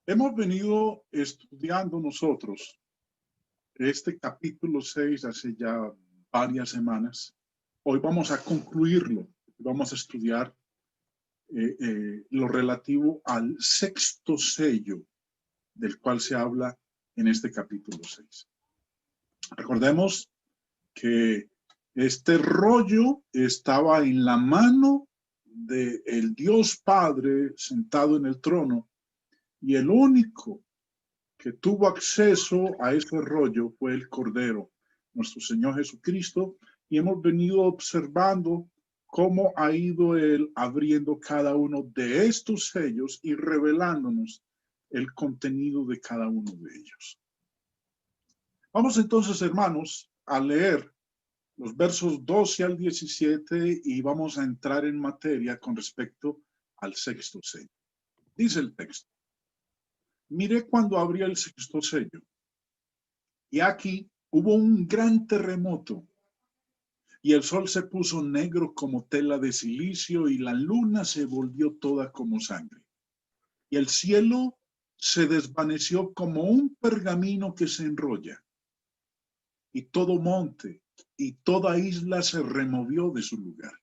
Hemos venido estudiando nosotros este capítulo 6 hace ya varias semanas. Hoy vamos a concluirlo. Vamos a estudiar lo relativo al sexto sello del cual se habla en este capítulo 6. Recordemos que este rollo estaba en la mano del Dios Padre sentado en el trono, y el único que tuvo acceso a ese rollo fue el Cordero, nuestro Señor Jesucristo, y hemos venido observando cómo ha ido Él abriendo cada uno de estos sellos y revelándonos el contenido de cada uno de ellos. Vamos entonces, hermanos, a leer los versos 12 al 17 y vamos a entrar en materia con respecto al sexto sello. Dice el texto: miré cuando abría el sexto sello, y aquí hubo un gran terremoto, y el sol se puso negro como tela de silicio, y la luna se volvió toda como sangre. Y el cielo se desvaneció como un pergamino que se enrolla, y todo monte y toda isla se removió de su lugar.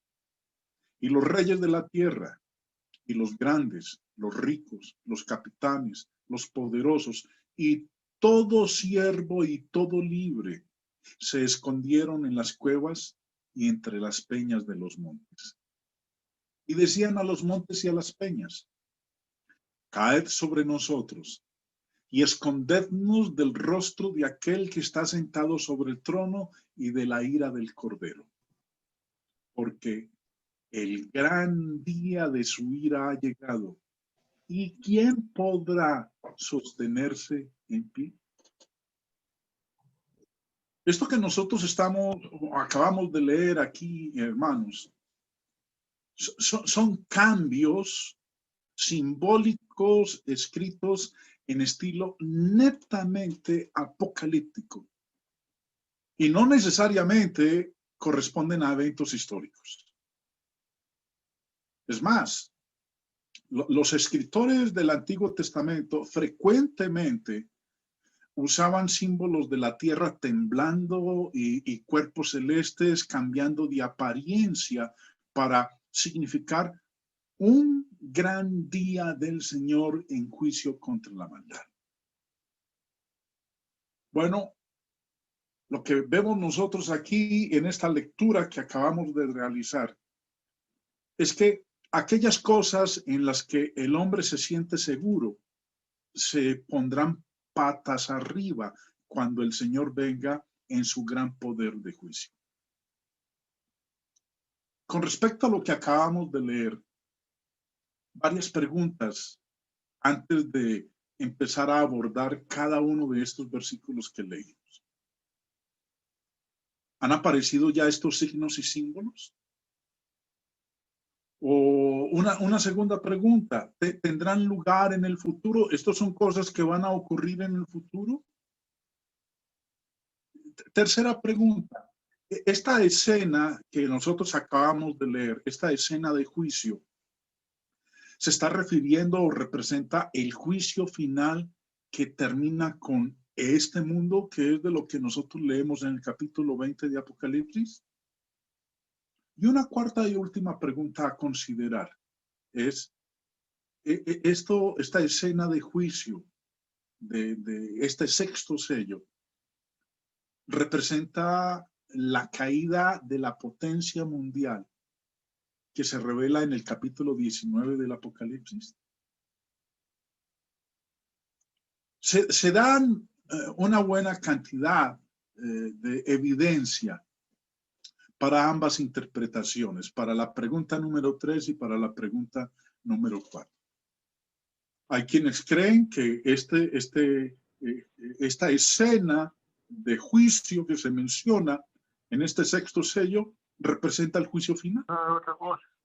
Y los reyes de la tierra, y los grandes, los ricos, los capitanes, los poderosos, y todo siervo y todo libre, se escondieron en las cuevas y entre las peñas de los montes. Y decían a los montes y a las peñas: caed sobre nosotros y escondednos del rostro de aquel que está sentado sobre el trono y de la ira del Cordero. Porque el gran día de su ira ha llegado, ¿y quién podrá sostenerse en pie? Esto que nosotros acabamos de leer aquí, hermanos, son cambios simbólicos escritos en estilo netamente apocalíptico y no necesariamente corresponden a eventos históricos. Es más, los escritores del Antiguo Testamento frecuentemente usaban símbolos de la tierra temblando y cuerpos celestes cambiando de apariencia para significar un gran día del Señor en juicio contra la maldad. Bueno, lo que vemos nosotros aquí en esta lectura que acabamos de realizar es que aquellas cosas en las que el hombre se siente seguro se pondrán patas arriba cuando el Señor venga en su gran poder de juicio. Con respecto a lo que acabamos de leer, varias preguntas antes de empezar a abordar cada uno de estos versículos que leímos. ¿Han aparecido ya estos signos y símbolos? O una segunda pregunta, ¿tendrán lugar en el futuro? ¿Estos son cosas que van a ocurrir en el futuro? Tercera pregunta, esta escena que nosotros acabamos de leer, esta escena de juicio, ¿se está refiriendo o representa el juicio final que termina con este mundo, que es de lo que nosotros leemos en el capítulo 20 de Apocalipsis? Y una cuarta y última pregunta a considerar es, esta escena de juicio, de este sexto sello, representa la caída de la potencia mundial que se revela en el capítulo 19 del Apocalipsis. Se dan una buena cantidad de evidencia para ambas interpretaciones, para la pregunta número 3 y para la pregunta número 4. Hay quienes creen que esta escena de juicio que se menciona en este sexto sello representa el juicio final,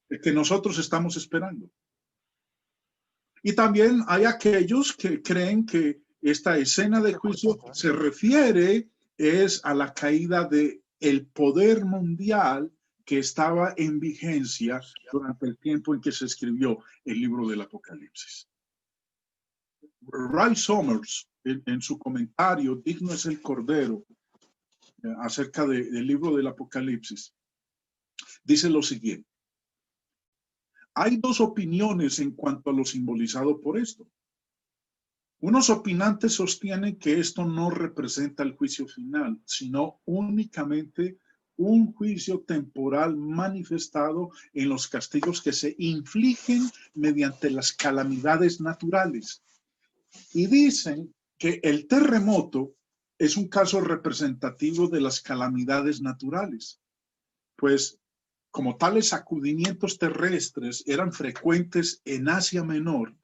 el que nosotros estamos esperando. Y también hay aquellos que creen que esta escena de juicio se refiere a la caída del poder mundial que estaba en vigencia durante el tiempo en que se escribió el libro del Apocalipsis. Ray Summers, en su comentario, Digno es el Cordero, acerca del libro del Apocalipsis, dice lo siguiente. Hay dos opiniones en cuanto a lo simbolizado por esto. Unos opinantes sostienen que esto no representa el juicio final, sino únicamente un juicio temporal manifestado en los castigos que se infligen mediante las calamidades naturales. Y dicen que el terremoto es un caso representativo de las calamidades naturales, pues como tales sacudimientos terrestres eran frecuentes en Asia Menor,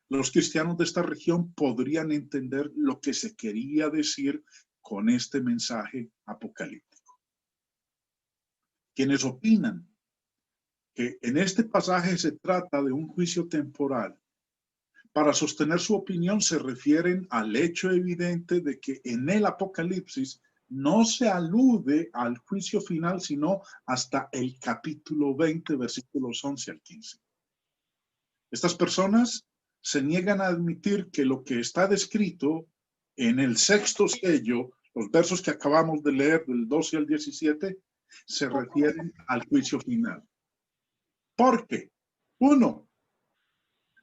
los cristianos de esta región podrían entender lo que se quería decir con este mensaje apocalíptico. Quienes opinan que en este pasaje se trata de un juicio temporal, para sostener su opinión se refieren al hecho evidente de que en el Apocalipsis no se alude al juicio final, sino hasta el capítulo 20, versículos 11 al 15. Estas personas se niegan a admitir que lo que está descrito en el sexto sello, los versos que acabamos de leer del 12 al 17, se refieren al juicio final. ¿Por qué? Uno,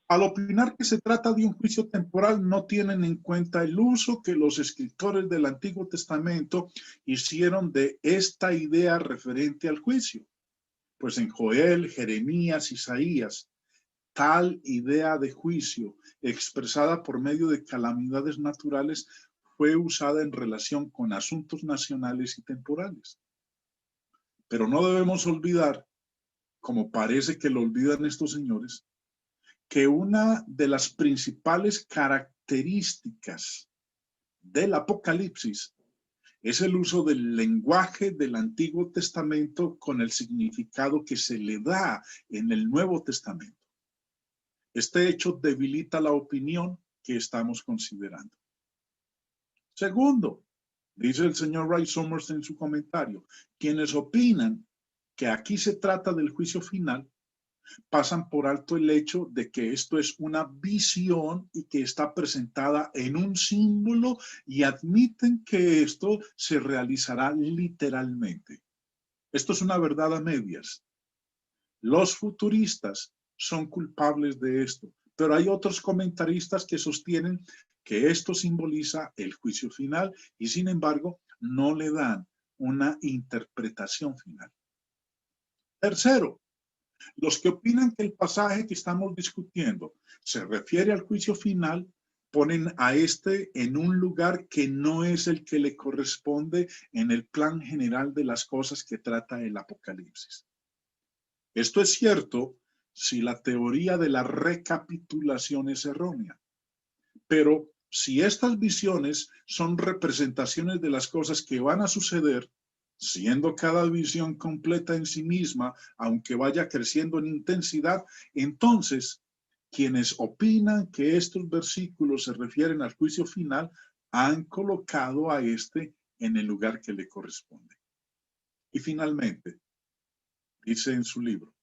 al opinar que se trata de un juicio temporal, no tienen en cuenta el uso que los escritores del Antiguo Testamento hicieron de esta idea referente al juicio. Pues en Joel, Jeremías, Isaías, tal idea de juicio expresada por medio de calamidades naturales fue usada en relación con asuntos nacionales y temporales. Pero no debemos olvidar, como parece que lo olvidan estos señores, que una de las principales características del Apocalipsis es el uso del lenguaje del Antiguo Testamento con el significado que se le da en el Nuevo Testamento. Este hecho debilita la opinión que estamos considerando. Segundo, dice el señor Ray Summers en su comentario, quienes opinan que aquí se trata del juicio final pasan por alto el hecho de que esto es una visión y que está presentada en un símbolo y admiten que esto se realizará literalmente. Esto es una verdad a medias. Los futuristas son culpables de esto, pero hay otros comentaristas que sostienen que esto simboliza el juicio final y sin embargo no le dan una interpretación final. Tercero, los que opinan que el pasaje que estamos discutiendo se refiere al juicio final ponen a este en un lugar que no es el que le corresponde en el plan general de las cosas que trata el Apocalipsis. Esto es cierto si la teoría de la recapitulación es errónea, pero si estas visiones son representaciones de las cosas que van a suceder, siendo cada visión completa en sí misma, aunque vaya creciendo en intensidad, entonces quienes opinan que estos versículos se refieren al juicio final han colocado a este en el lugar que le corresponde. Y finalmente, dice en su libro,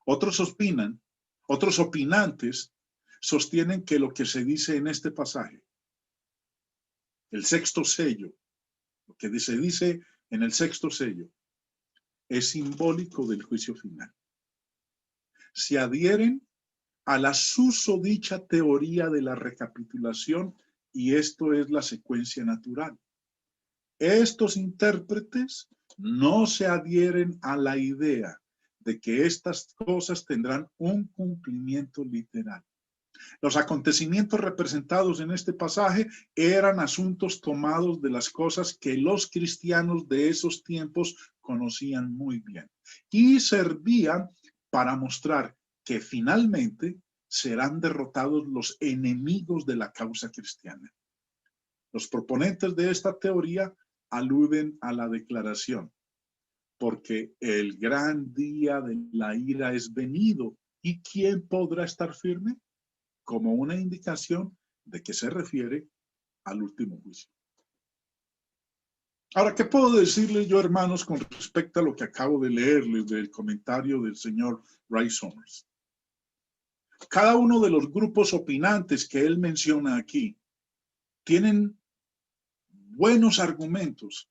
otros opinantes sostienen que lo que se dice en este pasaje, el sexto sello, lo que se dice en el sexto sello, es simbólico del juicio final. Se adhieren a la susodicha teoría de la recapitulación y esto es la secuencia natural. Estos intérpretes no se adhieren a la idea de que estas cosas tendrán un cumplimiento literal. Los acontecimientos representados en este pasaje eran asuntos tomados de las cosas que los cristianos de esos tiempos conocían muy bien y servían para mostrar que finalmente serán derrotados los enemigos de la causa cristiana. Los proponentes de esta teoría aluden a la declaración, porque el gran día de la ira es venido, ¿y quién podrá estar firme? Como una indicación de que se refiere al último juicio. Ahora, ¿qué puedo decirles yo, hermanos, con respecto a lo que acabo de leerles del comentario del señor Ray Summers? Cada uno de los grupos opinantes que él menciona aquí tienen buenos argumentos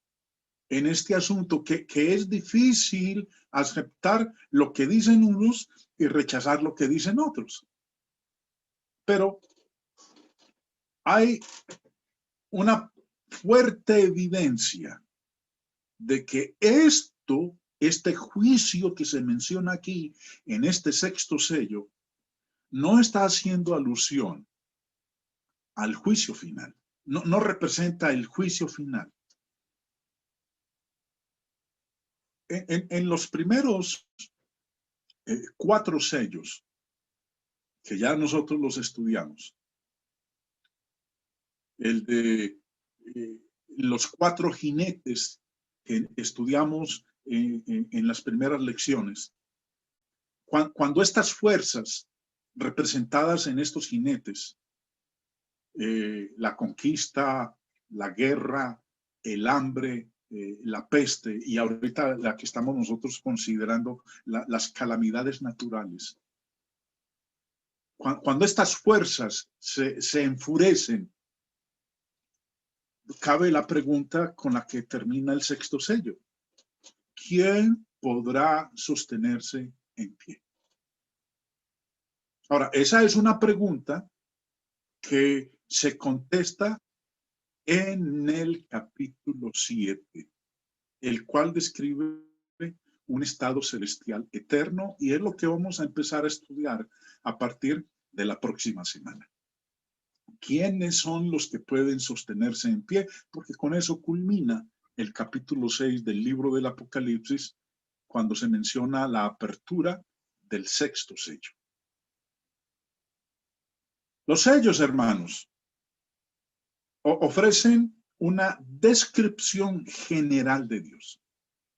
en este asunto, que es difícil aceptar lo que dicen unos y rechazar lo que dicen otros. Pero hay una fuerte evidencia de que este juicio que se menciona aquí en este sexto sello, no está haciendo alusión al juicio final. No representa el juicio final. En los primeros 4 sellos, que ya nosotros los estudiamos, el de los 4 jinetes que estudiamos en las primeras lecciones, cuando estas fuerzas representadas en estos jinetes, la conquista, la guerra, el hambre, la peste, y ahorita la que estamos nosotros considerando las calamidades naturales. Cuando estas fuerzas se enfurecen, cabe la pregunta con la que termina el sexto sello: ¿quién podrá sostenerse en pie? Ahora, esa es una pregunta que se contesta en el capítulo 7, el cual describe un estado celestial eterno, y es lo que vamos a empezar a estudiar a partir de la próxima semana. ¿Quiénes son los que pueden sostenerse en pie? Porque con eso culmina el capítulo 6 del libro del Apocalipsis, cuando se menciona la apertura del sexto sello. Los sellos, hermanos, ofrecen una descripción general de Dios.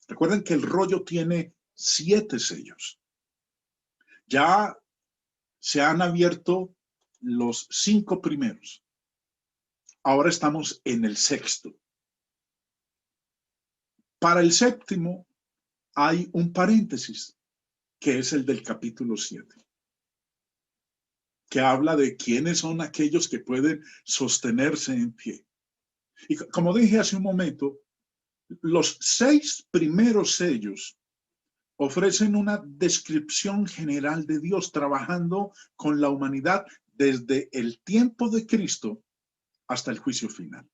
Recuerden que el rollo tiene 7 sellos. Ya se han abierto los 5 primeros. Ahora estamos en el sexto. Para el séptimo hay un paréntesis, que es el del capítulo 7, que habla de quiénes son aquellos que pueden sostenerse en pie. Y como dije hace un momento, los 6 primeros sellos ofrecen una descripción general de Dios trabajando con la humanidad desde el tiempo de Cristo hasta el juicio final.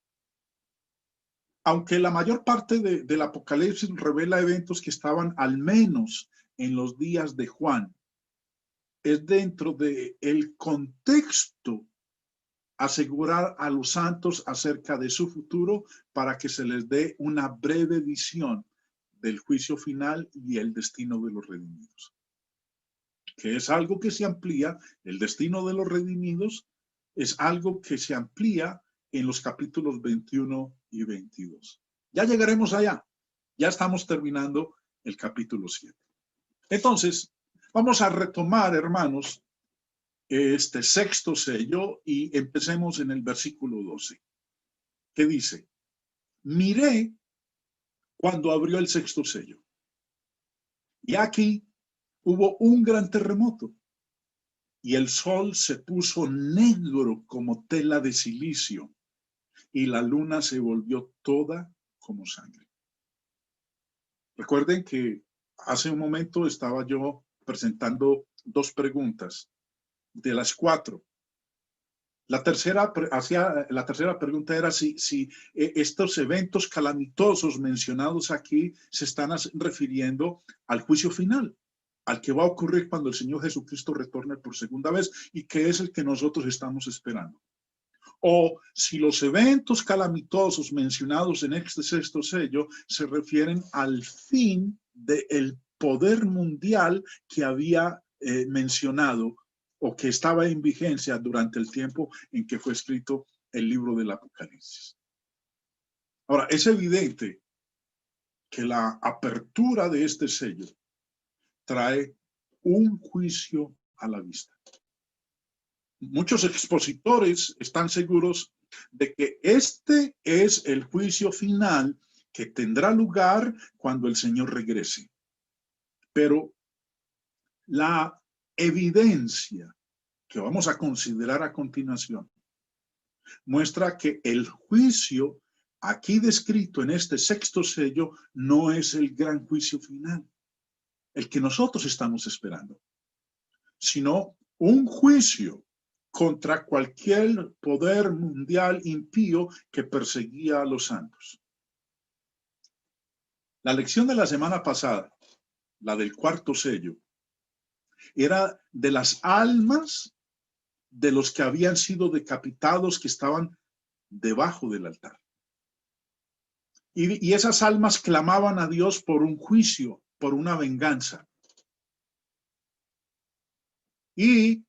Aunque la mayor parte del Apocalipsis revela eventos que estaban al menos en los días de Juan, es dentro del contexto asegurar a los santos acerca de su futuro para que se les dé una breve visión del juicio final y el destino de los redimidos, que es algo que se amplía. El destino de los redimidos es algo que se amplía en los capítulos 21 y 22. Ya llegaremos allá. Ya estamos terminando el capítulo 7. Entonces, vamos a retomar, hermanos, este sexto sello, y empecemos en el versículo 12, que dice: miré cuando abrió el sexto sello, y aquí hubo un gran terremoto, y el sol se puso negro como tela de silicio, y la luna se volvió toda como sangre. Recuerden que hace un momento estaba yo presentando 2 preguntas de las 4. La tercera pregunta era si estos eventos calamitosos mencionados aquí se están refiriendo al juicio final, al que va a ocurrir cuando el Señor Jesucristo retorne por segunda vez, y que es el que nosotros estamos esperando. O si los eventos calamitosos mencionados en este sexto sello se refieren al fin del poder mundial que había mencionado, o que estaba en vigencia durante el tiempo en que fue escrito el libro del Apocalipsis. Ahora, es evidente que la apertura de este sello trae un juicio a la vista. Muchos expositores están seguros de que este es el juicio final que tendrá lugar cuando el Señor regrese. Pero la evidencia que vamos a considerar a continuación, muestra que el juicio aquí descrito en este sexto sello no es el gran juicio final, el que nosotros estamos esperando, sino un juicio contra cualquier poder mundial impío que perseguía a los santos. La lección de la semana pasada, la del cuarto sello, era de las almas de los que habían sido decapitados, que estaban debajo del altar. Y esas almas clamaban a Dios por un juicio, por una venganza. Y,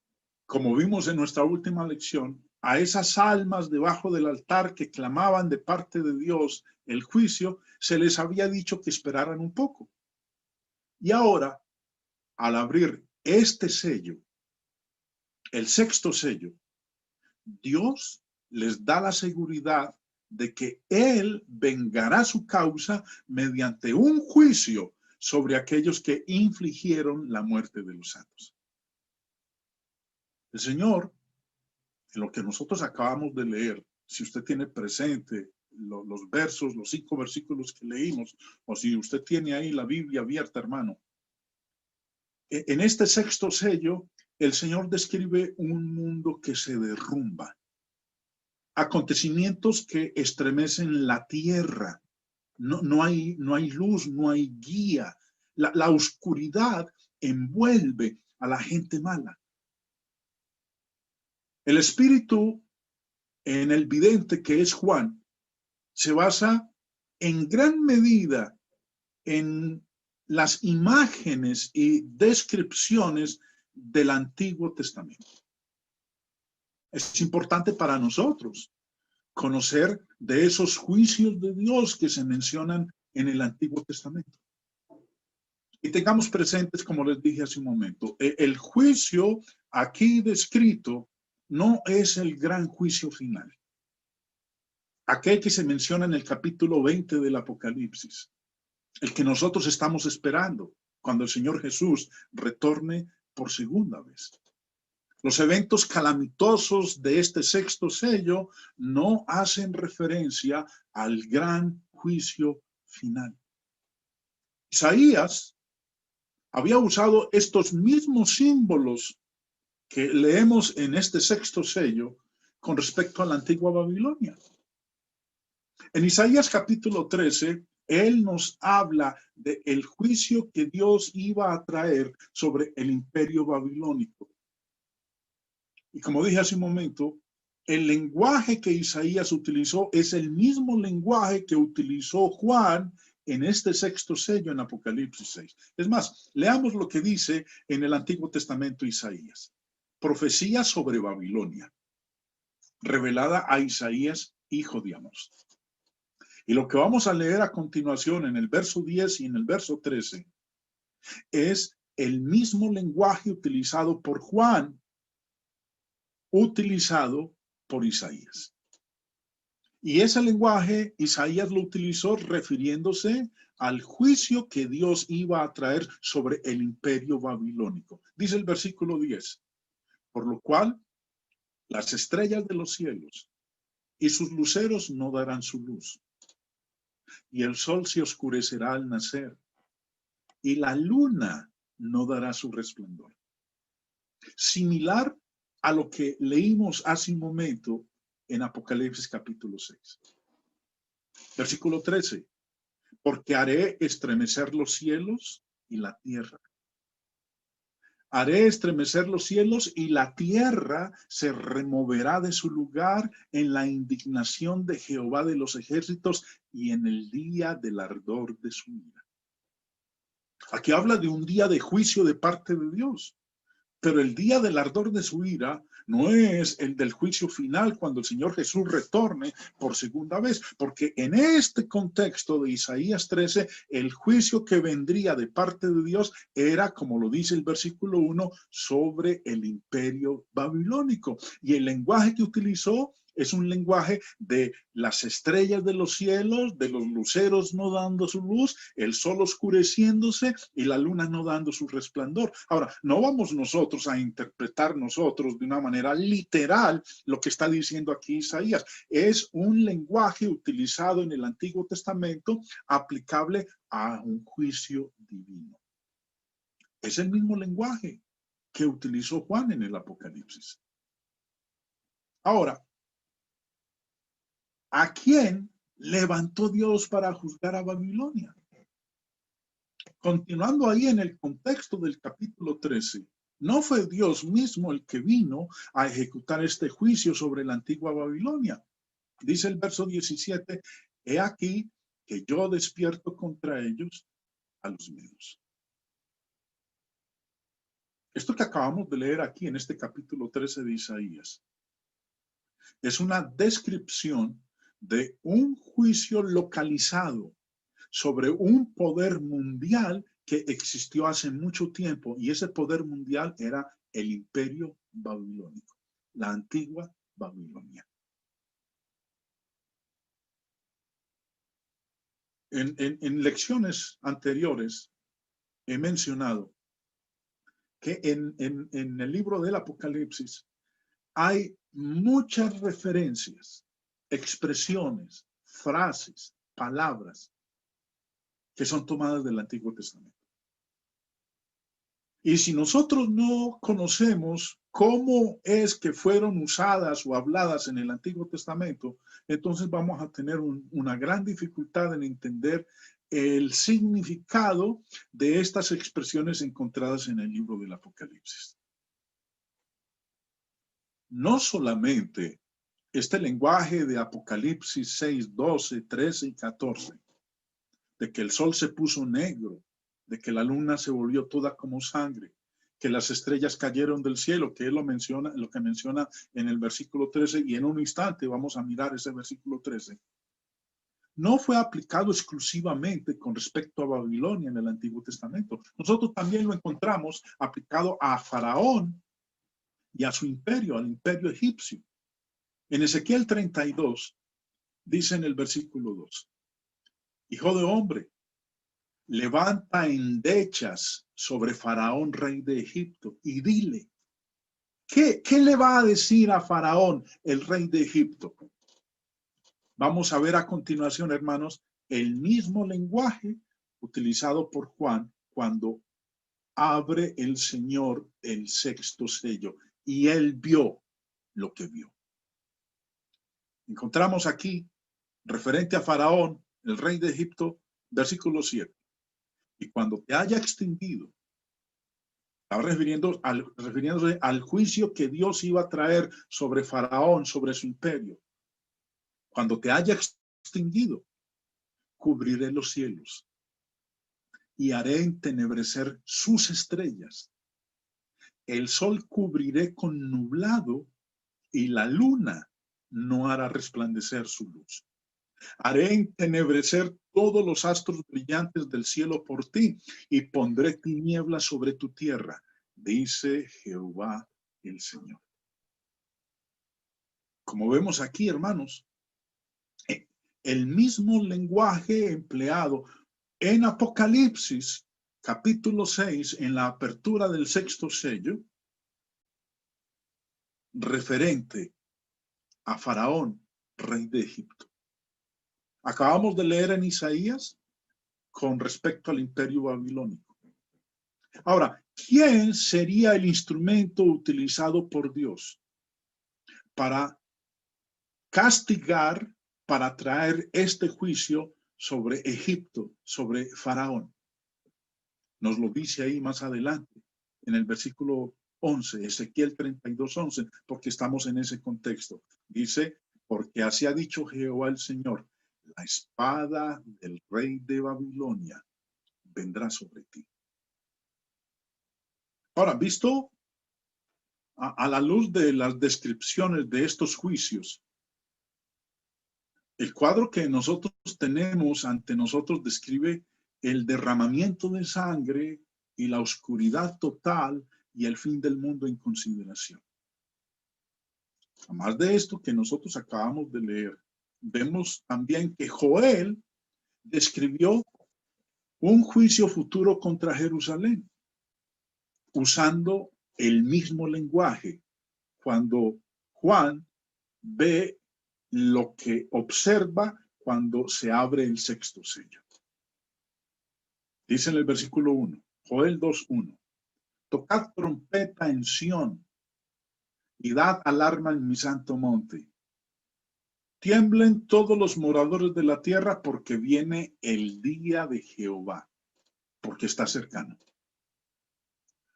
como vimos en nuestra última lección, a esas almas debajo del altar que clamaban de parte de Dios el juicio, se les había dicho que esperaran un poco. Y ahora, al abrir este sello, el sexto sello, Dios les da la seguridad de que Él vengará su causa mediante un juicio sobre aquellos que infligieron la muerte de los santos. El Señor, en lo que nosotros acabamos de leer, si usted tiene presente los versos, los 5 versículos que leímos, o si usted tiene ahí la Biblia abierta, hermano, en este sexto sello, el Señor describe un mundo que se derrumba, acontecimientos que estremecen la tierra. No hay luz, no hay guía. La oscuridad envuelve a la gente mala. El espíritu en el vidente, que es Juan, se basa en gran medida en las imágenes y descripciones del Antiguo Testamento. Es importante para nosotros conocer de esos juicios de Dios que se mencionan en el Antiguo Testamento. Y tengamos presentes, como les dije hace un momento, el juicio aquí descrito no es el gran juicio final, aquel que se menciona en el capítulo 20 del Apocalipsis, el que nosotros estamos esperando cuando el Señor Jesús retorne por segunda vez. Los eventos calamitosos de este sexto sello no hacen referencia al gran juicio final. Isaías había usado estos mismos símbolos que leemos en este sexto sello con respecto a la antigua Babilonia. En Isaías capítulo 13, él nos habla del juicio que Dios iba a traer sobre el imperio babilónico. Y como dije hace un momento, el lenguaje que Isaías utilizó es el mismo lenguaje que utilizó Juan en este sexto sello en Apocalipsis 6. Es más, leamos lo que dice en el Antiguo Testamento Isaías. Profecía sobre Babilonia, revelada a Isaías, hijo de Amós. Y lo que vamos a leer a continuación en el verso 10 y en el verso 13 es el mismo lenguaje utilizado por Juan, utilizado por Isaías. Y ese lenguaje Isaías lo utilizó refiriéndose al juicio que Dios iba a traer sobre el imperio babilónico. Dice el versículo 10, por lo cual las estrellas de los cielos y sus luceros no darán su luz, y el sol se oscurecerá al nacer, y la luna no dará su resplandor. Similar a lo que leímos hace un momento en Apocalipsis capítulo 6. Versículo 13. Porque haré estremecer los cielos y la tierra. Haré estremecer los cielos y la tierra se removerá de su lugar en la indignación de Jehová de los ejércitos y en el día del ardor de su ira. Aquí habla de un día de juicio de parte de Dios. Pero el día del ardor de su ira no es el del juicio final cuando el Señor Jesús retorne por segunda vez, porque en este contexto de Isaías 13, el juicio que vendría de parte de Dios era, como lo dice el versículo 1, sobre el imperio babilónico. Y el lenguaje que utilizó Es un lenguaje de las estrellas de los cielos, de los luceros no dando su luz, el sol oscureciéndose y la luna no dando su resplandor. Ahora, no vamos nosotros a interpretar nosotros de una manera literal lo que está diciendo aquí Isaías. Es un lenguaje utilizado en el Antiguo Testamento aplicable a un juicio divino. Es el mismo lenguaje que utilizó Juan en el Apocalipsis. Ahora, ¿a quién levantó Dios para juzgar a Babilonia? Continuando ahí en el contexto del capítulo 13, no fue Dios mismo el que vino a ejecutar este juicio sobre la antigua Babilonia. Dice el verso 17, he aquí que yo despierto contra ellos a los medos. Esto que acabamos de leer aquí en este capítulo 13 de Isaías es una descripción de un juicio localizado sobre un poder mundial que existió hace mucho tiempo, y ese poder mundial era el imperio babilónico, la antigua Babilonia. En lecciones anteriores he mencionado que en el libro del Apocalipsis hay muchas referencias, expresiones, frases, palabras que son tomadas del Antiguo Testamento. Y si nosotros no conocemos cómo es que fueron usadas o habladas en el Antiguo Testamento, entonces vamos a tener una gran dificultad en entender el significado de estas expresiones encontradas en el libro del Apocalipsis. No solamente este lenguaje de Apocalipsis 6, 12, 13 y 14, de que el sol se puso negro, de que la luna se volvió toda como sangre, que las estrellas cayeron del cielo, que él lo menciona, lo que menciona en el versículo 13, y en un instante vamos a mirar ese versículo 13. No fue aplicado exclusivamente con respecto a Babilonia en el Antiguo Testamento. Nosotros también lo encontramos aplicado a Faraón y a su imperio, al imperio egipcio. En Ezequiel 32 dice en el versículo 2, hijo de hombre, levanta endechas sobre Faraón, rey de Egipto, y dile, ¿qué le va a decir a Faraón, el rey de Egipto? Vamos a ver a continuación, hermanos, el mismo lenguaje utilizado por Juan cuando abre el Señor el sexto sello y él vio lo que vio. Encontramos aquí, referente a Faraón, el rey de Egipto, versículo 7. Y cuando te haya extinguido, estaba refiriéndose al juicio que Dios iba a traer sobre Faraón, sobre su imperio. Cuando te haya extinguido, cubriré los cielos y haré entenebrecer sus estrellas. El sol cubriré con nublado y la luna no hará resplandecer su luz. Haré entenebrecer todos los astros brillantes del cielo por ti y pondré tinieblas sobre tu tierra, dice Jehová el Señor. Como vemos aquí, hermanos, el mismo lenguaje empleado en Apocalipsis, capítulo 6, en la apertura del sexto sello, referente a Faraón, rey de Egipto. Acabamos de leer en Isaías con respecto al imperio babilónico. Ahora, ¿quién sería el instrumento utilizado por Dios para castigar, para traer este juicio sobre Egipto, sobre Faraón? Nos lo dice ahí más adelante, en el versículo 11, Ezequiel 32, 11, porque estamos en ese contexto. Dice, porque así ha dicho Jehová el Señor, la espada del rey de Babilonia vendrá sobre ti. Ahora, visto a la luz de las descripciones de estos juicios, el cuadro que nosotros tenemos ante nosotros describe el derramamiento de sangre y la oscuridad total y el fin del mundo en consideración. Además de esto que nosotros acabamos de leer, vemos también que Joel describió un juicio futuro contra Jerusalén, usando el mismo lenguaje. Cuando Juan ve lo que observa cuando se abre el sexto sello. Dice en el versículo 1, Joel 2:1, tocad trompeta en Sión y dad alarma en mi santo monte. Tiemblen todos los moradores de la tierra porque viene el día de Jehová, porque está cercano.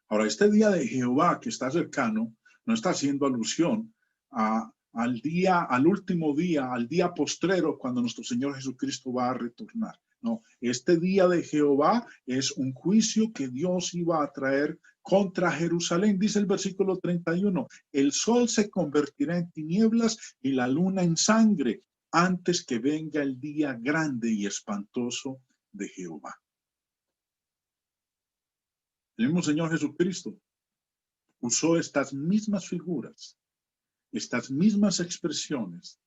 Ahora, este día de Jehová que está cercano no está haciendo alusión al día, al último día, al día postrero cuando nuestro Señor Jesucristo va a retornar. No, este día de Jehová es un juicio que Dios iba a traer contra Jerusalén. Dice el versículo 31, el sol se convertirá en tinieblas y la luna en sangre antes que venga el día grande y espantoso de Jehová. El mismo Señor Jesucristo usó estas mismas figuras, estas mismas expresiones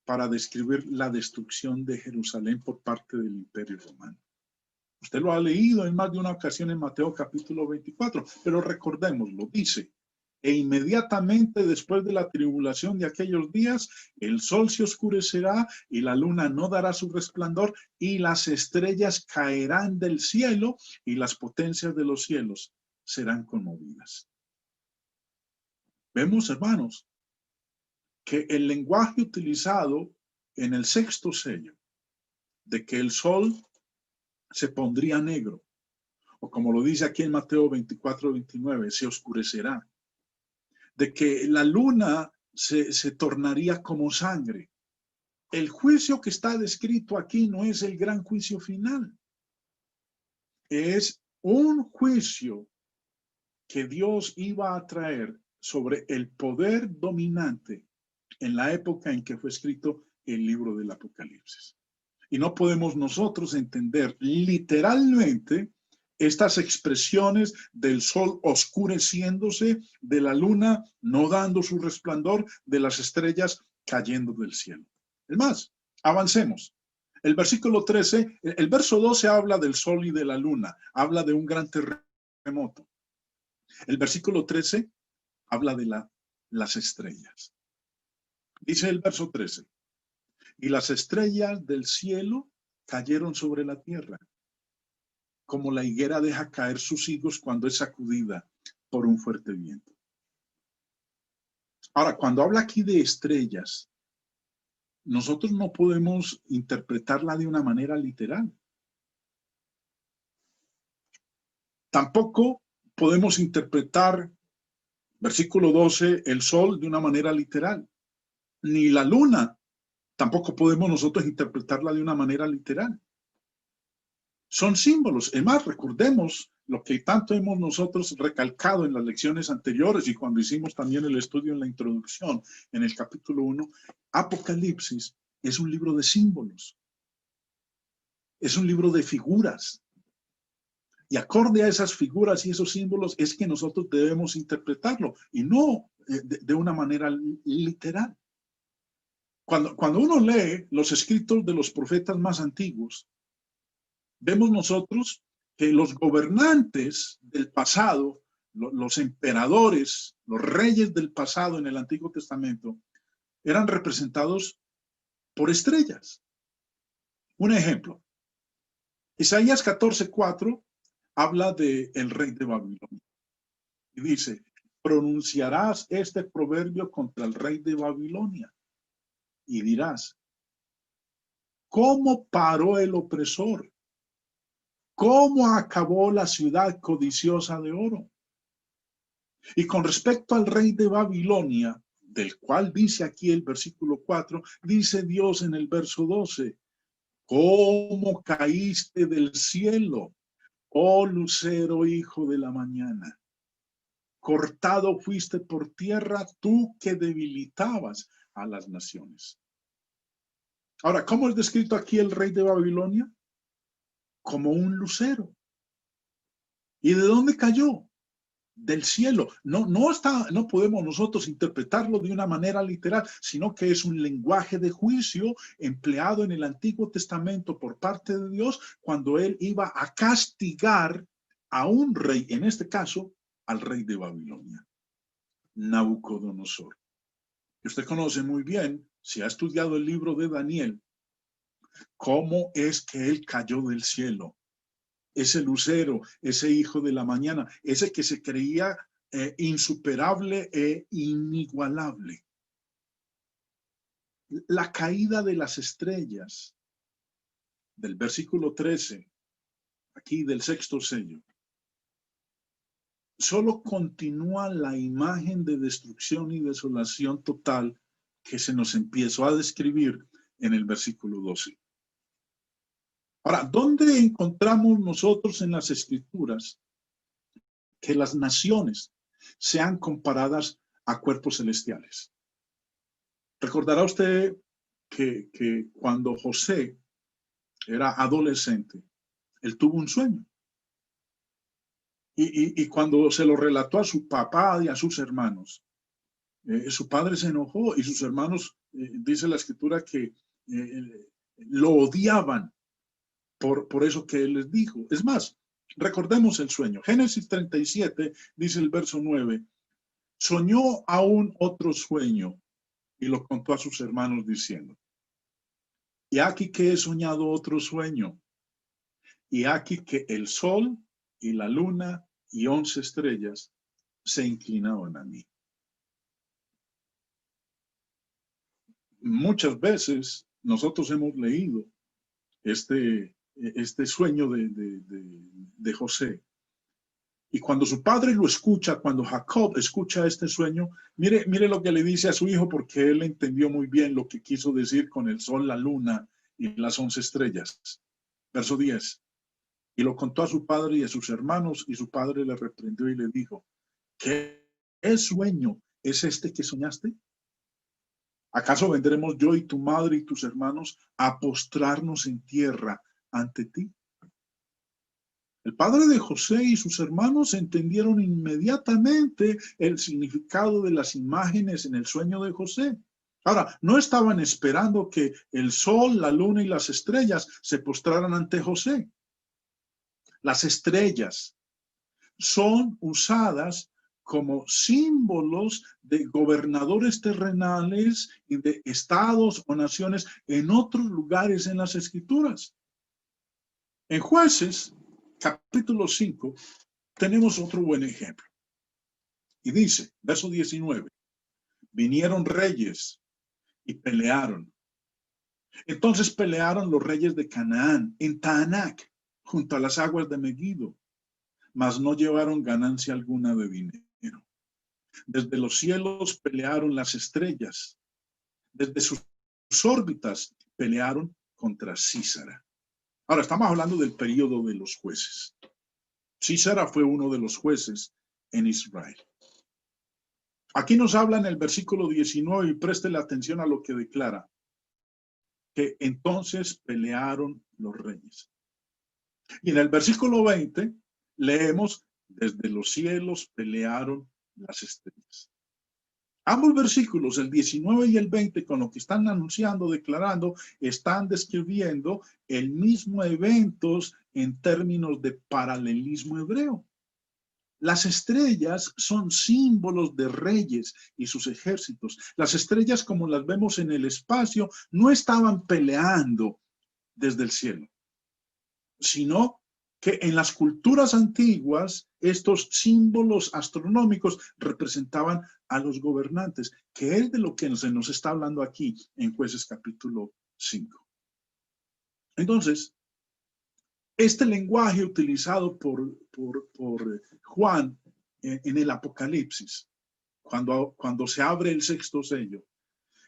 para describir la destrucción de Jerusalén por parte del Imperio Romano. Usted lo ha leído en más de una ocasión en Mateo capítulo 24, pero recordémoslo, dice, e inmediatamente después de la tribulación de aquellos días, el sol se oscurecerá y la luna no dará su resplandor y las estrellas caerán del cielo y las potencias de los cielos serán conmovidas. Vemos, hermanos, que el lenguaje utilizado en el sexto sello, de que el sol se pondría negro, o como lo dice aquí en Mateo 24:29, se oscurecerá, de que la luna se tornaría como sangre. El juicio que está descrito aquí no es el gran juicio final. Es un juicio que Dios iba a traer sobre el poder dominante en la época en que fue escrito el libro del Apocalipsis. Y no podemos nosotros entender literalmente estas expresiones del sol oscureciéndose, de la luna no dando su resplandor, de las estrellas cayendo del cielo. Es más, avancemos. El versículo 13, el verso 12 habla del sol y de la luna, habla de un gran terremoto. El versículo 13 habla de las estrellas. Dice el verso 13, y las estrellas del cielo cayeron sobre la tierra, como la higuera deja caer sus higos cuando es sacudida por un fuerte viento. Ahora, cuando habla aquí de estrellas, nosotros no podemos interpretarla de una manera literal. Tampoco podemos interpretar, versículo 12, el sol de una manera literal, ni la luna. Tampoco podemos nosotros interpretarla de una manera literal. Son símbolos. Es más, recordemos lo que tanto hemos nosotros recalcado en las lecciones anteriores y cuando hicimos también el estudio en la introducción, en el capítulo 1, Apocalipsis es un libro de símbolos. Es un libro de figuras. Y acorde a esas figuras y esos símbolos es que nosotros debemos interpretarlo y no de una manera literal. Cuando uno lee los escritos de los profetas más antiguos, vemos nosotros que los gobernantes del pasado, los emperadores, los reyes del pasado en el Antiguo Testamento, eran representados por estrellas. Un ejemplo, Isaías 14:4 habla del rey de Babilonia y dice, pronunciarás este proverbio contra el rey de Babilonia y dirás, ¿cómo paró el opresor? ¿Cómo acabó la ciudad codiciosa de oro? Y con respecto al rey de Babilonia, del cual dice aquí el versículo 4, dice Dios en el verso 12, ¿cómo caíste del cielo, oh lucero hijo de la mañana? Cortado fuiste por tierra, tú que debilitabas a las naciones. Ahora, ¿cómo es descrito aquí el rey de Babilonia? Como un lucero. ¿Y de dónde cayó? del cielo. No podemos nosotros interpretarlo de una manera literal, sino que es un lenguaje de juicio empleado en el Antiguo Testamento por parte de Dios cuando él iba a castigar a un rey, en este caso, al rey de Babilonia, Nabucodonosor. Y usted conoce muy bien, si ha estudiado el libro de Daniel, cómo es que él cayó del cielo. Ese lucero, ese hijo de la mañana, ese que se creía insuperable e inigualable. La caída de las estrellas, del versículo 13, aquí del sexto sello, solo continúa la imagen de destrucción y desolación total que se nos empezó a describir en el versículo 12. Ahora, ¿dónde encontramos nosotros en las Escrituras que las naciones sean comparadas a cuerpos celestiales? Recordará usted que cuando José era adolescente, él tuvo un sueño. Y cuando se lo relató a su papá y a sus hermanos, su padre se enojó y sus hermanos, dice la Escritura, que lo odiaban por eso que él les dijo. Es más, recordemos el sueño. Génesis 37, dice el verso 9, soñó aún otro sueño y lo contó a sus hermanos diciendo, y aquí que he soñado otro sueño, y aquí que el sol y la luna y 11 estrellas se inclinaban a mí. Muchas veces nosotros hemos leído este sueño de José. Y cuando su padre lo escucha, cuando Jacob escucha este sueño, mire lo que le dice a su hijo, porque él entendió muy bien lo que quiso decir con el sol, la luna y las 11 estrellas. Verso 10. Y lo contó a su padre y a sus hermanos, y su padre le reprendió y le dijo, ¿qué sueño es este que soñaste? ¿Acaso vendremos yo y tu madre y tus hermanos a postrarnos en tierra ante ti? El padre de José y sus hermanos entendieron inmediatamente el significado de las imágenes en el sueño de José. Ahora, no estaban esperando que el sol, la luna y las estrellas se postraran ante José. Las estrellas son usadas como símbolos de gobernadores terrenales y de estados o naciones en otros lugares en las Escrituras. En Jueces, capítulo 5, tenemos otro buen ejemplo. Y dice, verso 19, vinieron reyes y pelearon. Entonces pelearon los reyes de Canaán en Taanac, junto a las aguas de Megiddo, mas no llevaron ganancia alguna de dinero. Desde los cielos pelearon las estrellas, desde sus órbitas pelearon contra Sísara. Ahora, estamos hablando del periodo de los jueces. Sísara fue uno de los jueces en Israel. Aquí nos habla en el versículo 19 y preste la atención a lo que declara, que entonces pelearon los reyes. Y en el versículo 20 leemos, desde los cielos pelearon las estrellas. Ambos versículos, el 19 y el 20, con lo que están anunciando, declarando, están describiendo el mismo eventos en términos de paralelismo hebreo. Las estrellas son símbolos de reyes y sus ejércitos. Las estrellas, como las vemos en el espacio, no estaban peleando desde el cielo, sino que en las culturas antiguas estos símbolos astronómicos representaban a los gobernantes, que es de lo que se nos está hablando aquí en Jueces capítulo 5. Entonces, este lenguaje utilizado por Juan en el Apocalipsis, cuando se abre el sexto sello,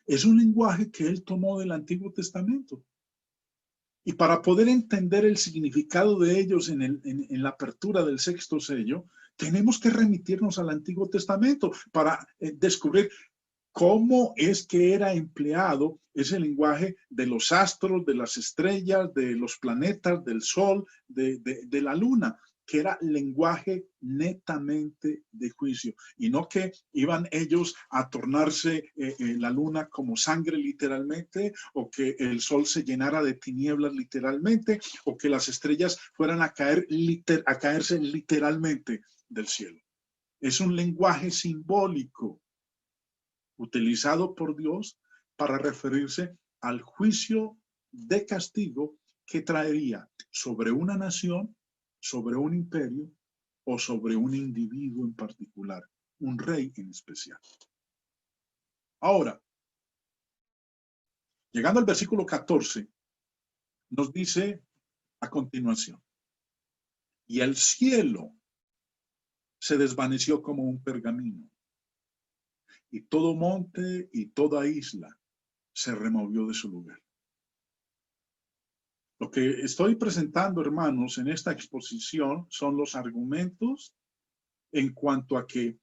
es un lenguaje que él tomó del Antiguo Testamento. Y para poder entender el significado de ellos en la apertura del sexto sello, tenemos que remitirnos al Antiguo Testamento para descubrir cómo es que era empleado ese lenguaje de los astros, de las estrellas, de los planetas, del sol, de la luna. que era lenguaje netamente de juicio, y no que iban ellos a tornarse la luna como sangre literalmente, o que el sol se llenara de tinieblas literalmente, o que las estrellas fueran a caerse literalmente del cielo. Es un lenguaje simbólico utilizado por Dios para referirse al juicio de castigo que traería sobre una nación, sobre un imperio o sobre un individuo en particular, un rey en especial. Ahora, llegando al versículo 14, nos dice a continuación, y el cielo se desvaneció como un pergamino, y todo monte y toda isla se removió de su lugar. Lo que estoy presentando, hermanos, en esta exposición son los argumentos en cuanto a que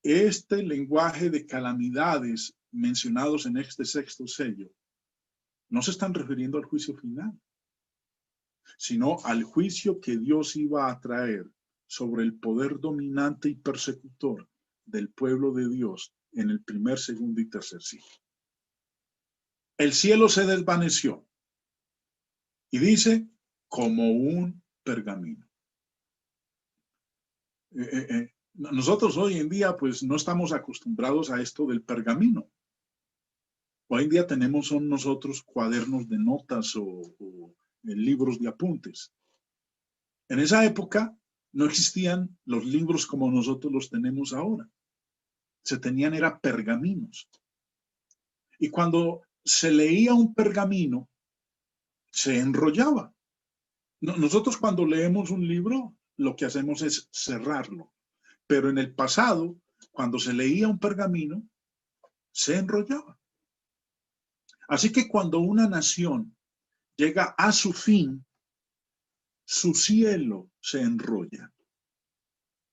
este lenguaje de calamidades mencionados en este sexto sello no se están refiriendo al juicio final, sino al juicio que Dios iba a traer sobre el poder dominante y persecutor del pueblo de Dios en el primer, segundo y tercer siglo. El cielo se desvaneció y dice como un pergamino. Nosotros hoy en día pues no estamos acostumbrados a esto del pergamino. Hoy en día tenemos son nosotros cuadernos de notas o libros de apuntes. En esa época no existían los libros como nosotros los tenemos ahora. Se tenían era pergaminos. Y cuando se leía un pergamino, se enrollaba. Nosotros cuando leemos un libro, lo que hacemos es cerrarlo. Pero en el pasado, cuando se leía un pergamino, se enrollaba. Así que cuando una nación llega a su fin, su cielo se enrolla.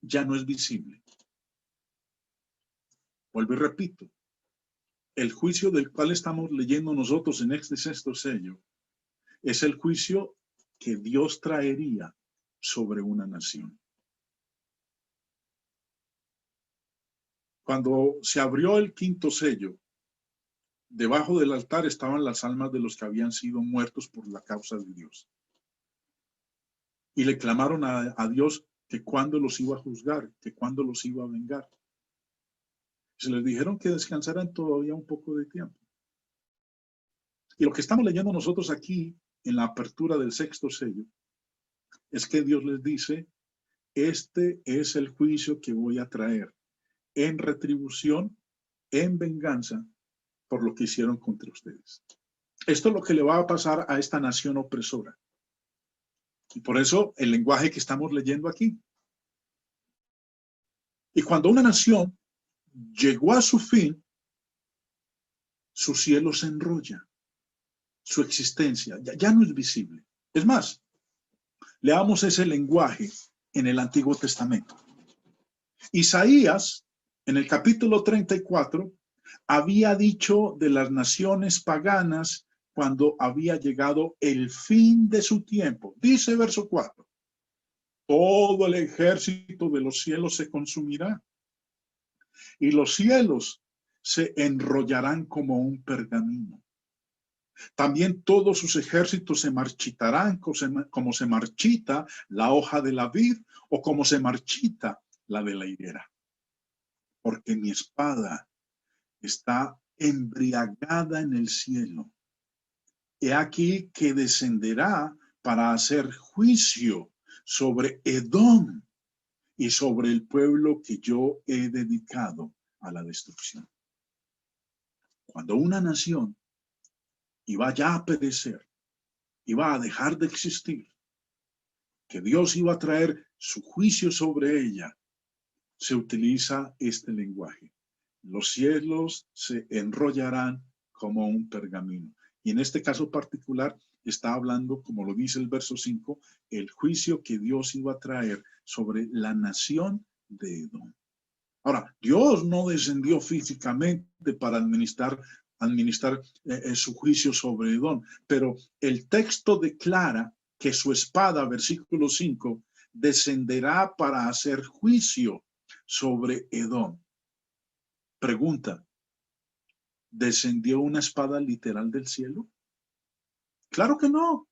Ya no es visible. Vuelvo y repito. El juicio del cual estamos leyendo nosotros en este sexto sello es el juicio que Dios traería sobre una nación. Cuando se abrió el quinto sello, debajo del altar estaban las almas de los que habían sido muertos por la causa de Dios. Y le clamaron a Dios que cuándo los iba a juzgar, que cuándo los iba a vengar. Se les dijeron que descansaran todavía un poco de tiempo. Y lo que estamos leyendo nosotros aquí en la apertura del sexto sello es que Dios les dice, este es el juicio que voy a traer en retribución, en venganza por lo que hicieron contra ustedes. Esto es lo que le va a pasar a esta nación opresora. Y por eso el lenguaje que estamos leyendo aquí. Y cuando una nación llegó a su fin, su cielo se enrolla, su existencia ya no es visible. Es más, leamos ese lenguaje en el Antiguo Testamento. Isaías, en el capítulo 34, había dicho de las naciones paganas cuando había llegado el fin de su tiempo. Dice verso 4, todo el ejército de los cielos se consumirá y los cielos se enrollarán como un pergamino. También todos sus ejércitos se marchitarán como se marchita la hoja de la vid o como se marchita la de la higuera. Porque mi espada está embriagada en el cielo. He aquí que descenderá para hacer juicio sobre Edom y sobre el pueblo que yo he dedicado a la destrucción. Cuando una nación iba ya a perecer, iba a dejar de existir, que Dios iba a traer su juicio sobre ella, se utiliza este lenguaje. Los cielos se enrollarán como un pergamino. Y en este caso particular está hablando, como lo dice el verso 5, el juicio que Dios iba a traer sobre la nación de Edom. Ahora, Dios no descendió físicamente para administrar su juicio sobre Edom, pero el texto declara que su espada, versículo 5, descenderá para hacer juicio sobre Edom. Pregunta, ¿descendió una espada literal del cielo? Claro que no.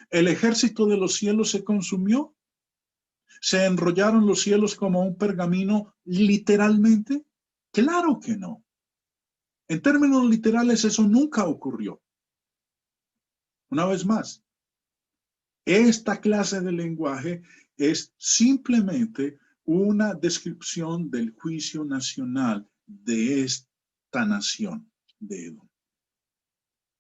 ¿El ejército de los cielos se consumió? ¿Se enrollaron los cielos como un pergamino literalmente? Claro que no. En términos literales, eso nunca ocurrió. Una vez más, esta clase de lenguaje es simplemente una descripción del juicio nacional de esta nación de Edom.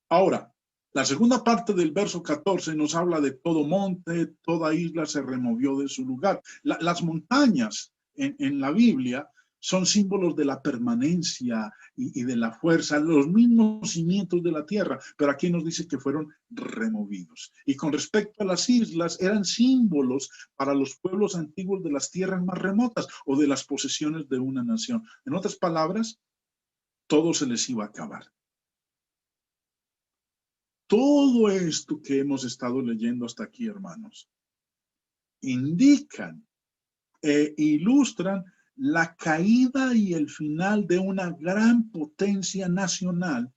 Ahora, la segunda parte del verso 14 nos habla de todo monte, toda isla se removió de su lugar. Las montañas en la Biblia son símbolos de la permanencia y de la fuerza, los mismos cimientos de la tierra, pero aquí nos dice que fueron removidos. Y con respecto a las islas, eran símbolos para los pueblos antiguos de las tierras más remotas o de las posesiones de una nación. En otras palabras, todo se les iba a acabar. Todo esto que hemos estado leyendo hasta aquí, hermanos, indican e ilustran la caída y el final de una gran potencia nacional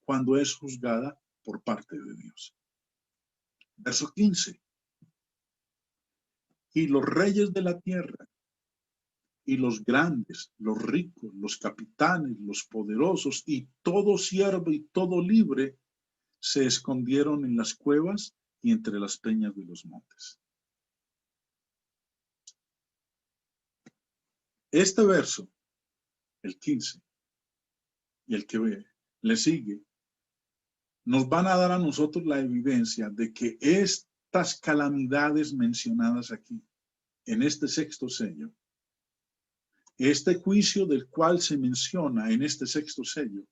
cuando es juzgada por parte de Dios. Verso 15. Y los reyes de la tierra, y los grandes, los ricos, los capitanes, los poderosos, y todo siervo y todo libre, se escondieron en las cuevas y entre las peñas de los montes. Este verso, el 15, y el que le sigue, nos van a dar a nosotros la evidencia de que estas calamidades mencionadas aquí, en este sexto sello, este juicio del cual se menciona en este sexto sello,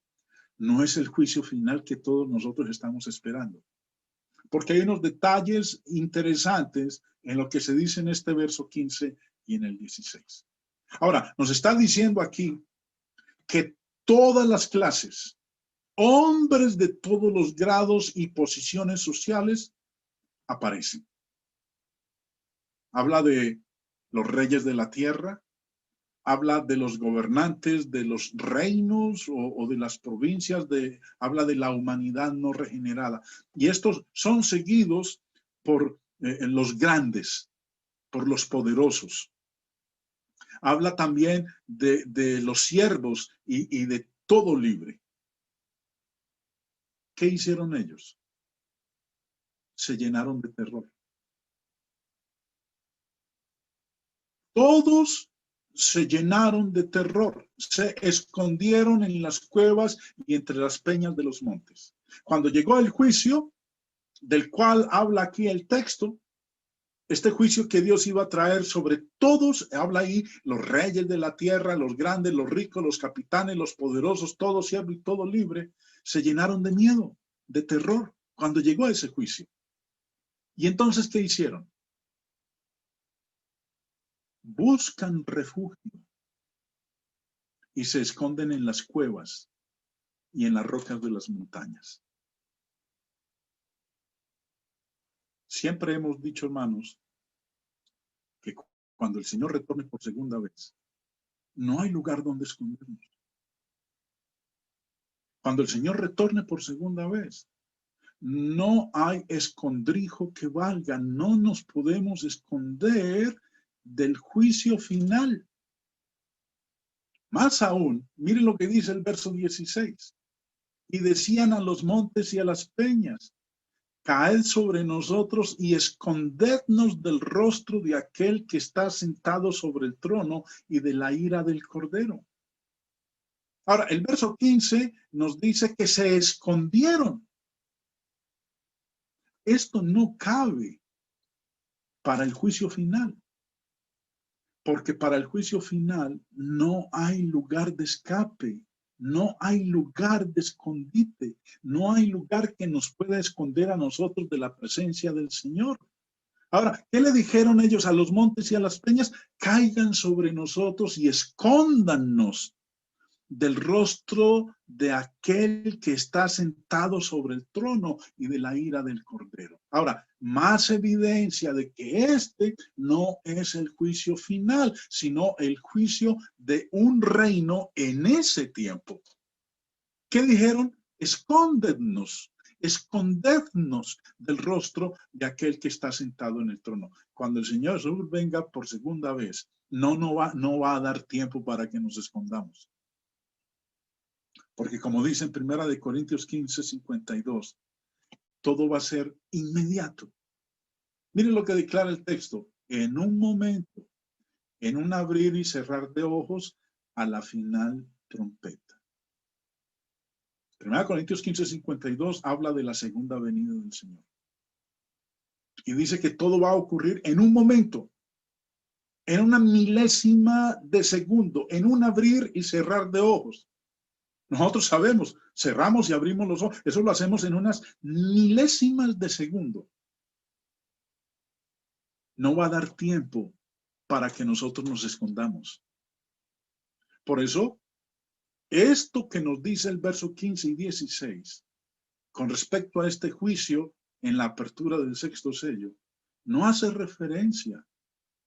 no es el juicio final que todos nosotros estamos esperando. Porque hay unos detalles interesantes en lo que se dice en este verso 15 y en el 16. Ahora, nos está diciendo aquí que todas las clases, hombres de todos los grados y posiciones sociales, aparecen. Habla de los reyes de la tierra, habla de los gobernantes de los reinos o de las provincias, habla de la humanidad no regenerada. Y estos son seguidos por los grandes, por los poderosos. Habla también de los siervos y de todo libre. ¿Qué hicieron ellos? Se llenaron de terror. Todos se llenaron de terror, se escondieron en las cuevas y entre las peñas de los montes. Cuando llegó el juicio, del cual habla aquí el texto, este juicio que Dios iba a traer sobre todos, habla ahí los reyes de la tierra, los grandes, los ricos, los capitanes, los poderosos, todo siervo y todo libre, se llenaron de miedo, de terror, cuando llegó ese juicio. ¿Y entonces qué hicieron? Buscan refugio y se esconden en las cuevas y en las rocas de las montañas. Siempre hemos dicho, hermanos, que cuando el Señor retorne por segunda vez, no hay lugar donde escondernos. Cuando el Señor retorne por segunda vez, no hay escondrijo que valga. No nos podemos esconder del juicio final. Más aún, miren lo que dice el verso 16. Y decían a los montes y a las peñas, caed sobre nosotros y escondednos del rostro de aquel que está sentado sobre el trono y de la ira del Cordero. Ahora, el verso 15 nos dice que se escondieron. Esto no cabe para el juicio final, porque para el juicio final no hay lugar de escape, no hay lugar de escondite, no hay lugar que nos pueda esconder a nosotros de la presencia del Señor. Ahora, ¿qué le dijeron ellos a los montes y a las peñas? Caigan sobre nosotros y escóndannos del rostro de aquel que está sentado sobre el trono y de la ira del Cordero. Ahora, más evidencia de que este no es el juicio final, sino el juicio de un reino en ese tiempo. ¿Qué dijeron? Escóndenos, escondednos del rostro de aquel que está sentado en el trono. Cuando el Señor Jesús venga por segunda vez, no va a dar tiempo para que nos escondamos. Porque como dice en 1 Corintios 15:52, todo va a ser inmediato. Miren lo que declara el texto. En un momento, en un abrir y cerrar de ojos, a la final trompeta. 1 Corintios 15:52 habla de la segunda venida del Señor. Y dice que todo va a ocurrir en un momento, en una milésima de segundo, en un abrir y cerrar de ojos. Nosotros sabemos, cerramos y abrimos los ojos, eso lo hacemos en unas milésimas de segundo. No va a dar tiempo para que nosotros nos escondamos. Por eso, esto que nos dice el verso 15 y 16, con respecto a este juicio en la apertura del sexto sello, no hace referencia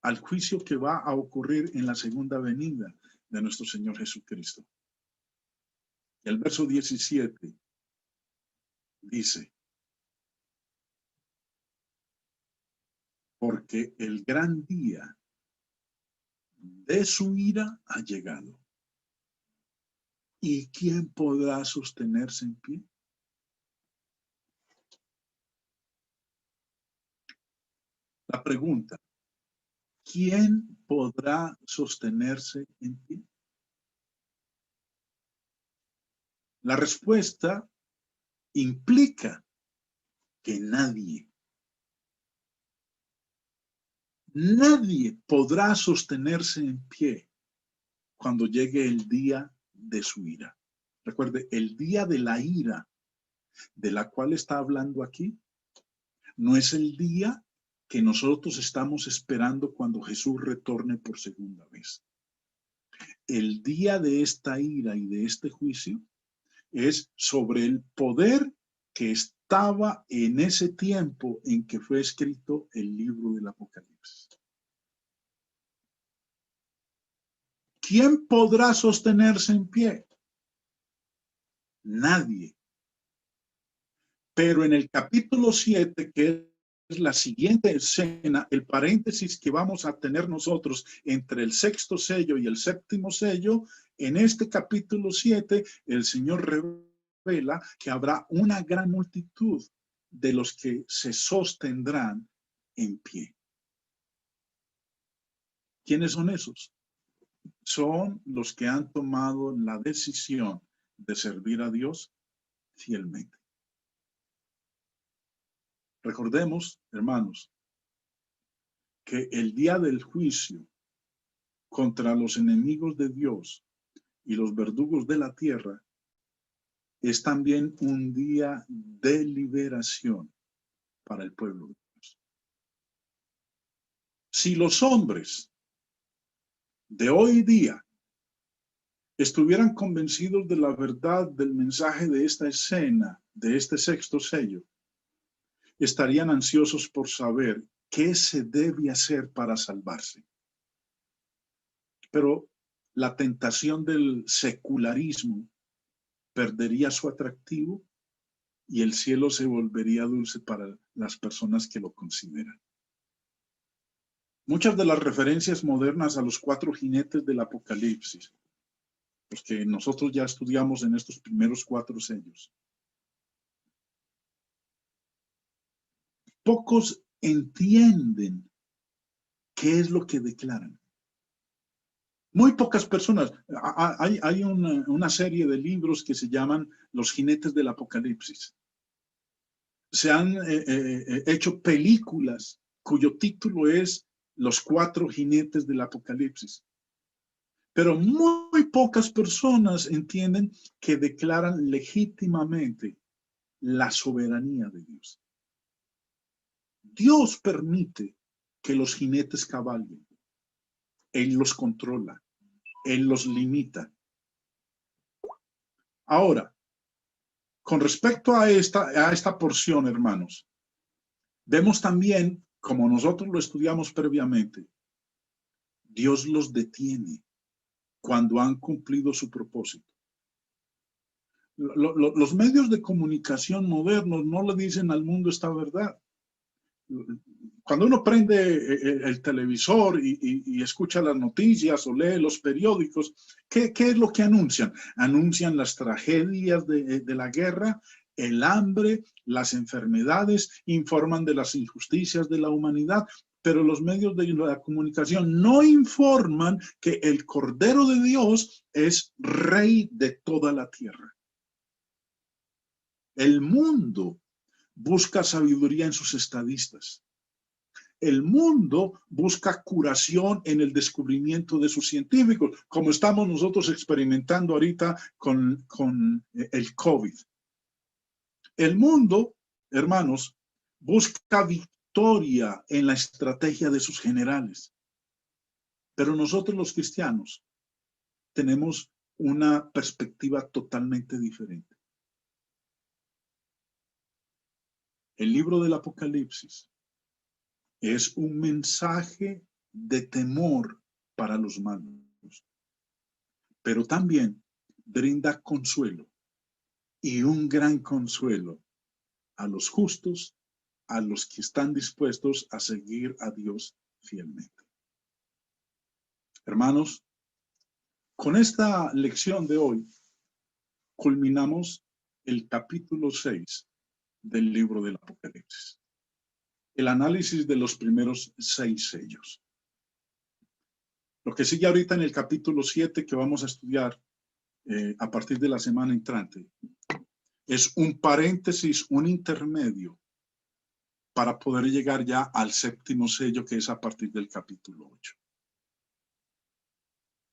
al juicio que va a ocurrir en la segunda venida de nuestro Señor Jesucristo. El verso 17 dice, porque el gran día de su ira ha llegado. ¿Y quién podrá sostenerse en pie? La pregunta, ¿quién podrá sostenerse en pie? La respuesta implica que nadie podrá sostenerse en pie cuando llegue el día de su ira. Recuerde, el día de la ira de la cual está hablando aquí no es el día que nosotros estamos esperando cuando Jesús retorne por segunda vez. El día de esta ira y de este juicio es sobre el poder que estaba en ese tiempo en que fue escrito el libro del Apocalipsis. ¿Quién podrá sostenerse en pie? Nadie. Pero en el capítulo 7, que es la siguiente escena, el paréntesis que vamos a tener nosotros entre el sexto sello y el séptimo sello, en este capítulo 7, el Señor revela que habrá una gran multitud de los que se sostendrán en pie. ¿Quiénes son esos? Son los que han tomado la decisión de servir a Dios fielmente. Recordemos, hermanos, que el día del juicio contra los enemigos de Dios y los verdugos de la tierra es también un día de liberación para el pueblo de Dios. Si los hombres de hoy día estuvieran convencidos de la verdad del mensaje de esta escena, de este sexto sello, estarían ansiosos por saber qué se debe hacer para salvarse. Pero la tentación del secularismo perdería su atractivo y el cielo se volvería dulce para las personas que lo consideran. Muchas de las referencias modernas a los 4 jinetes del Apocalipsis, los que nosotros ya estudiamos en estos primeros 4 sellos, pocos entienden qué es lo que declaran. Muy pocas personas. Hay una serie de libros que se llaman Los jinetes del Apocalipsis. Se han hecho películas cuyo título es Los 4 jinetes del Apocalipsis. Pero muy pocas personas entienden que declaran legítimamente la soberanía de Dios. Dios permite que los jinetes cabalguen. Él los controla. Él los limita. Ahora, con respecto a esta porción, hermanos, vemos también, como nosotros lo estudiamos previamente, Dios los detiene cuando han cumplido su propósito. Los medios de comunicación modernos no le dicen al mundo esta verdad. Cuando uno prende el televisor y escucha las noticias o lee los periódicos, ¿qué es lo que anuncian? Anuncian las tragedias de la guerra, el hambre, las enfermedades, informan de las injusticias de la humanidad, pero los medios de la comunicación no informan que el Cordero de Dios es Rey de toda la tierra. El mundo busca sabiduría en sus estadistas. El mundo busca curación en el descubrimiento de sus científicos, como estamos nosotros experimentando ahorita con el COVID. El mundo, hermanos, busca victoria en la estrategia de sus generales. Pero nosotros los cristianos tenemos una perspectiva totalmente diferente. El libro del Apocalipsis es un mensaje de temor para los malos, pero también brinda consuelo y un gran consuelo a los justos, a los que están dispuestos a seguir a Dios fielmente. Hermanos, con esta lección de hoy culminamos el capítulo 6 del libro del Apocalipsis. El análisis de los primeros 6 sellos. Lo que sigue ahorita en el capítulo 7 que vamos a estudiar a partir de la semana entrante es un paréntesis, un intermedio para poder llegar ya al séptimo sello, que es a partir del capítulo 8.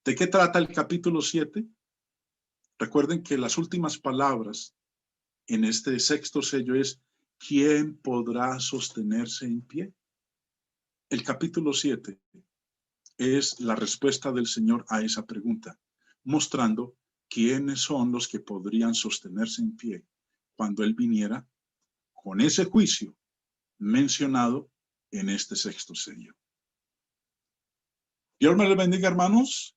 ¿De qué trata el capítulo 7? Recuerden que las últimas palabras en este sexto sello es ¿quién podrá sostenerse en pie? El capítulo 7 es la respuesta del Señor a esa pregunta, mostrando quiénes son los que podrían sostenerse en pie cuando Él viniera con ese juicio mencionado en este sexto sello. Dios me les bendiga, hermanos.